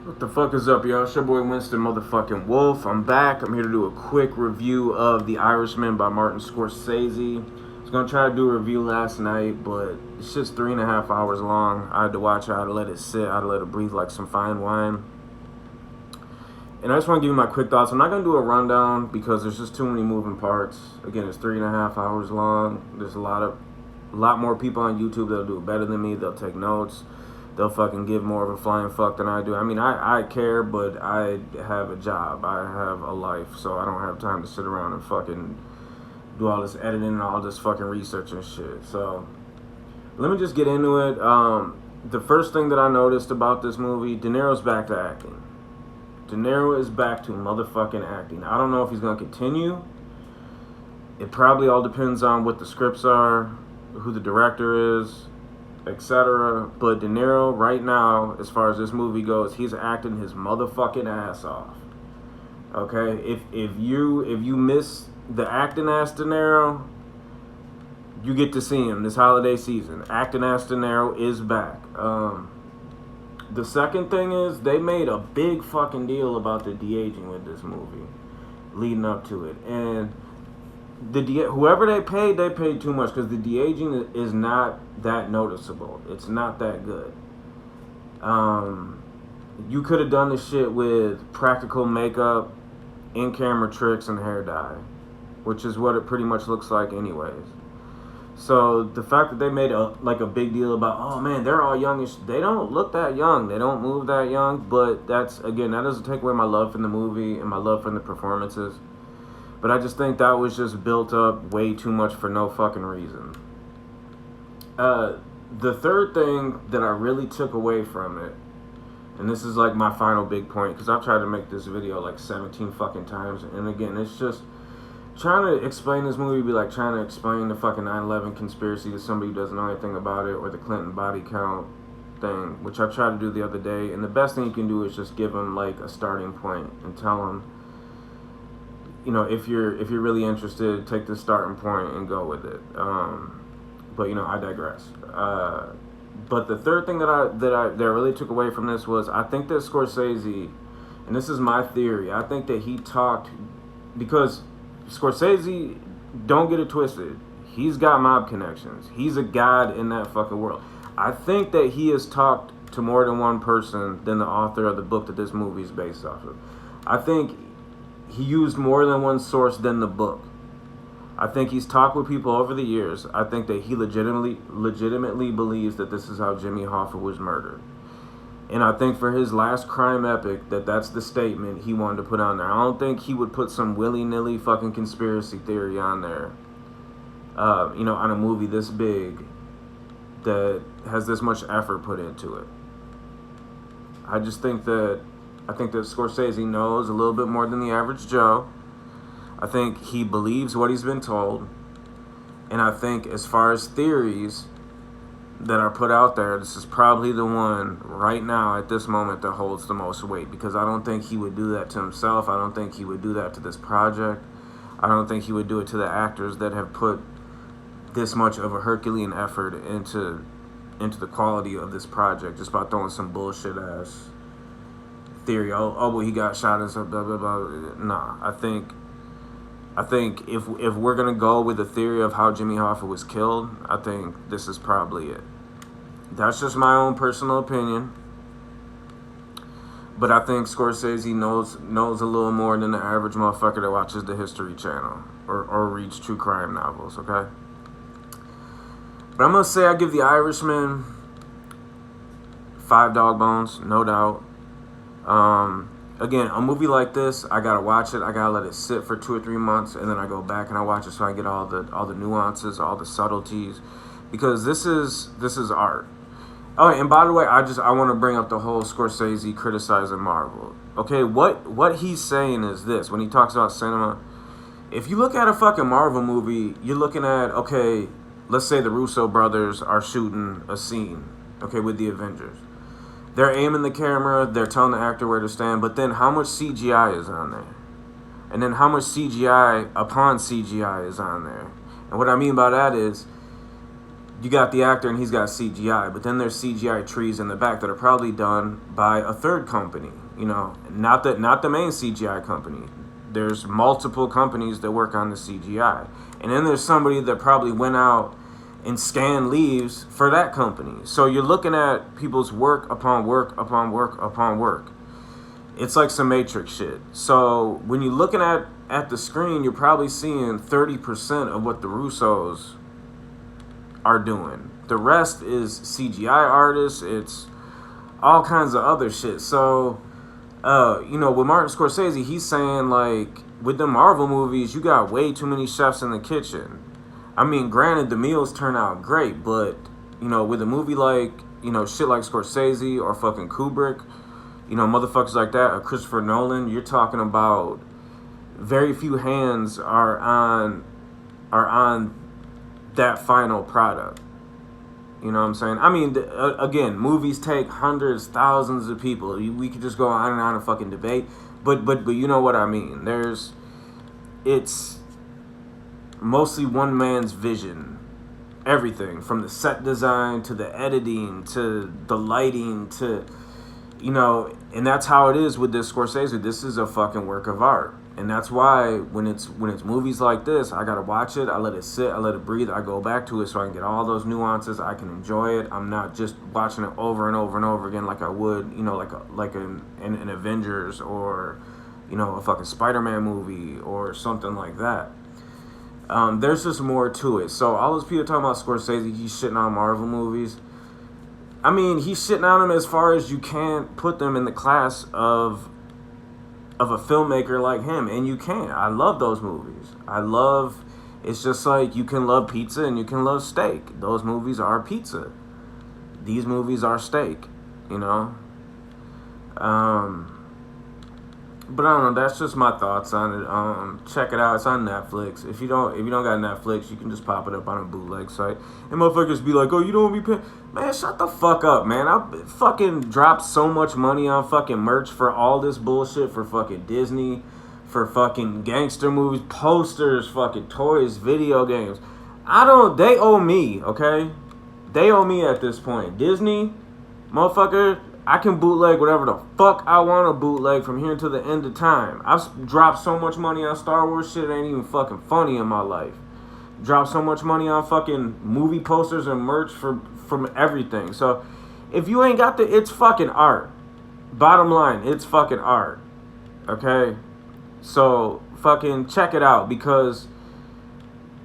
What the fuck is up, y'all? It's your boy Winston motherfucking Wolf. I'm back. I'm here to do a quick review of The Irishman by Martin Scorsese. I was gonna try to do a review last night, but it's just 3.5 hours long. I had to watch it. I had to let it sit. I had to let it breathe like some fine wine. And I just want to give you my quick thoughts. I'm not gonna do a rundown because there's just too many moving parts. Again, it's 3.5 hours long. There's a lot more people on YouTube that'll do it better than me. They'll take notes. They'll fucking give more of a flying fuck than I do. I mean, I care, but I have a job. I have a life, so I don't have time to sit around and fucking do all this editing and all this fucking research and shit. So let me just get into it. The first thing that I noticed about this movie, De Niro's back to acting. De Niro is back to motherfucking acting. I don't know if he's gonna continue. It probably all depends on what the scripts are, who the director is, etc. But De Niro, right now, as far as this movie goes, he's acting his motherfucking ass off. Okay, if you miss the acting ass De Niro, you get to see him this holiday season. Acting ass De Niro is back. The second thing is they made a big fucking deal about the de-aging with this movie, leading up to it, and whoever they paid too much because the de-aging is not that noticeable. It's not that good. You could have done this shit with practical makeup, in-camera tricks, and hair dye, which is what it pretty much looks like anyways. So the fact that they made a big deal about, oh man, they're all youngish. They don't look that young. They don't move that young. But that doesn't take away my love from the movie and my love from the performances. But I just think that was just built up way too much for no fucking reason. The third thing that I really took away from it, and this is like my final big point, because I've tried to make this video like 17 fucking times, and again, it's just trying to explain this movie be like trying to explain the fucking 9/11 conspiracy to somebody who doesn't know anything about it, or the Clinton body count thing, which I tried to do the other day. And the best thing you can do is just give them like a starting point and tell them, you know, if you're really interested, take the starting point and go with it. But you know, I digress. But the third thing that I really took away from this was, I think that Scorsese, and this is my theory, I think that he talked, because Scorsese, don't get it twisted, he's got mob connections. He's a god in that fucking world. I think that he has talked to more than one person than the author of the book that this movie is based off of. I think he used more than one source than the book. I think he's talked with people over the years. I think that he legitimately believes that this is how Jimmy Hoffa was murdered. And I think for his last crime epic, that's the statement he wanted to put on there. I don't think he would put some willy-nilly fucking conspiracy theory on there, you know, on a movie this big that has this much effort put into it. I think that Scorsese knows a little bit more than the average Joe. I think he believes what he's been told. And I think as far as theories that are put out there, this is probably the one right now at this moment that holds the most weight, because I don't think he would do that to himself. I don't think he would do that to this project. I don't think he would do it to the actors that have put this much of a Herculean effort into the quality of this project just by throwing some bullshit ass theory. Oh well, he got shot and stuff, blah blah blah. Nah, I think if we're gonna go with the theory of how Jimmy Hoffa was killed, I think this is probably it. That's just my own personal opinion, but I think Scorsese knows a little more than the average motherfucker that watches the History Channel or reads true crime novels. Okay, but I'm gonna say I give The Irishman 5 dog bones, no doubt. Again, a movie like this, I gotta watch it. I gotta let it sit for 2 or 3 months, and then I go back and I watch it so I get all the nuances, all the subtleties, because this is art. Oh, and by the way, I want to bring up the whole Scorsese criticizing Marvel. Okay, what he's saying is this when he talks about cinema. If you look at a fucking Marvel movie, you're looking at, okay, let's say the Russo brothers are shooting a scene, okay, with the Avengers. They're aiming the camera, they're telling the actor where to stand, but then how much CGI is on there? And then how much CGI upon CGI is on there? And what I mean by that is, you got the actor and he's got CGI, but then there's CGI trees in the back that are probably done by a third company. You know, not the main CGI company. There's multiple companies that work on the CGI, and then there's somebody that probably went out and scanned leaves for that company. So you're looking at people's work upon work upon work upon work. It's like some Matrix shit. So when you're looking at the screen, you're probably seeing 30% of what the Russos are doing. The rest is CGI artists. It's all kinds of other shit. So, you know, with Martin Scorsese, he's saying, like, with the Marvel movies, you got way too many chefs in the kitchen. I mean, granted, the meals turn out great, but, you know, with a movie like, you know, shit like Scorsese or fucking Kubrick, you know, motherfuckers like that, or Christopher Nolan, you're talking about very few hands are on that final product. You know what I'm saying? I mean, again, movies take hundreds, thousands of people. We could just go on and fucking debate, but you know what I mean. It's mostly one man's vision. Everything from the set design to the editing to the lighting to, you know, and that's how it is with this Scorsese. This is a fucking work of art. And that's why when it's movies like this, I gotta watch it. I let it sit. I let it breathe. I go back to it so I can get all those nuances. I can enjoy it. I'm not just watching it over and over and over again like I would, you know, like an Avengers or, you know, a fucking Spider-Man movie or something like that. There's just more to it. So all those people talking about Scorsese, he's shitting on Marvel movies. I mean, he's shitting on them as far as you can't put them in the class of a filmmaker like him, and you can't. I love those movies. It's just like you can love pizza and you can love steak. Those movies are pizza. These movies are steak, you know? But I don't know, that's just my thoughts on it. Check it out, it's on Netflix. If you don't got Netflix, you can just pop it up on a bootleg site. And motherfuckers be like, oh, you don't be paying. Man, shut the fuck up, man. I fucking dropped so much money on fucking merch for all this bullshit, for fucking Disney, for fucking gangster movies, posters, fucking toys, video games. They owe me, okay? They owe me at this point. Disney, motherfucker, I can bootleg whatever the fuck I want to bootleg from here until the end of time. I've dropped so much money on Star Wars shit, it ain't even fucking funny in my life. Dropped so much money on fucking movie posters and merch from everything. So if you ain't got it's fucking art. Bottom line, it's fucking art. Okay? So fucking check it out, because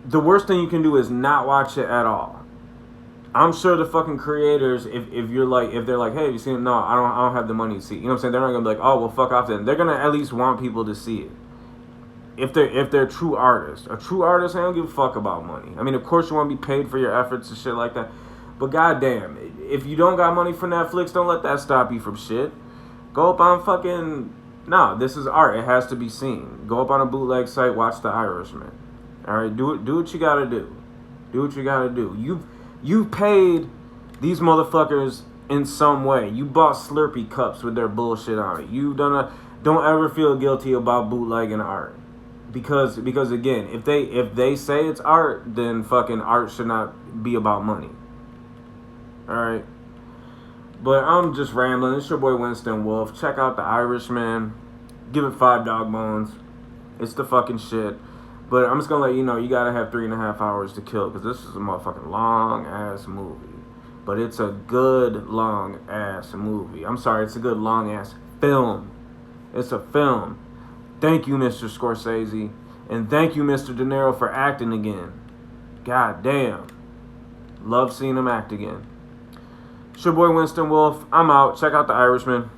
the worst thing you can do is not watch it at all. I'm sure the fucking creators, if they're like, hey, have you seen it? No, I don't have the money to see it. You know what I'm saying? They're not gonna be like, oh, well, fuck off then. They're gonna at least want people to see it. If they're true artists. A true artist, I don't give a fuck about money. I mean, of course you want to be paid for your efforts and shit like that. But goddamn, if you don't got money for Netflix, don't let that stop you from shit. Go up on fucking, no, this is art. It has to be seen. Go up on a bootleg site, watch The Irishman. All right, do what you gotta do. Do what you gotta do. You've paid these motherfuckers in some way. You bought Slurpee cups with their bullshit on it. You've done don't ever feel guilty about bootlegging art. Because again, if they say it's art, then fucking art should not be about money. Alright? But I'm just rambling. It's your boy Winston Wolf. Check out The Irishman. Give it 5 dog bones. It's the fucking shit. But I'm just gonna let you know, you gotta have 3.5 hours to kill, because this is a motherfucking long ass movie. But it's a good long ass movie. I'm sorry, it's a good long ass film. It's a film. Thank you, Mr. Scorsese. And thank you, Mr. De Niro, for acting again. God damn. Love seeing him act again. It's your boy Winston Wolf. I'm out. Check out The Irishman.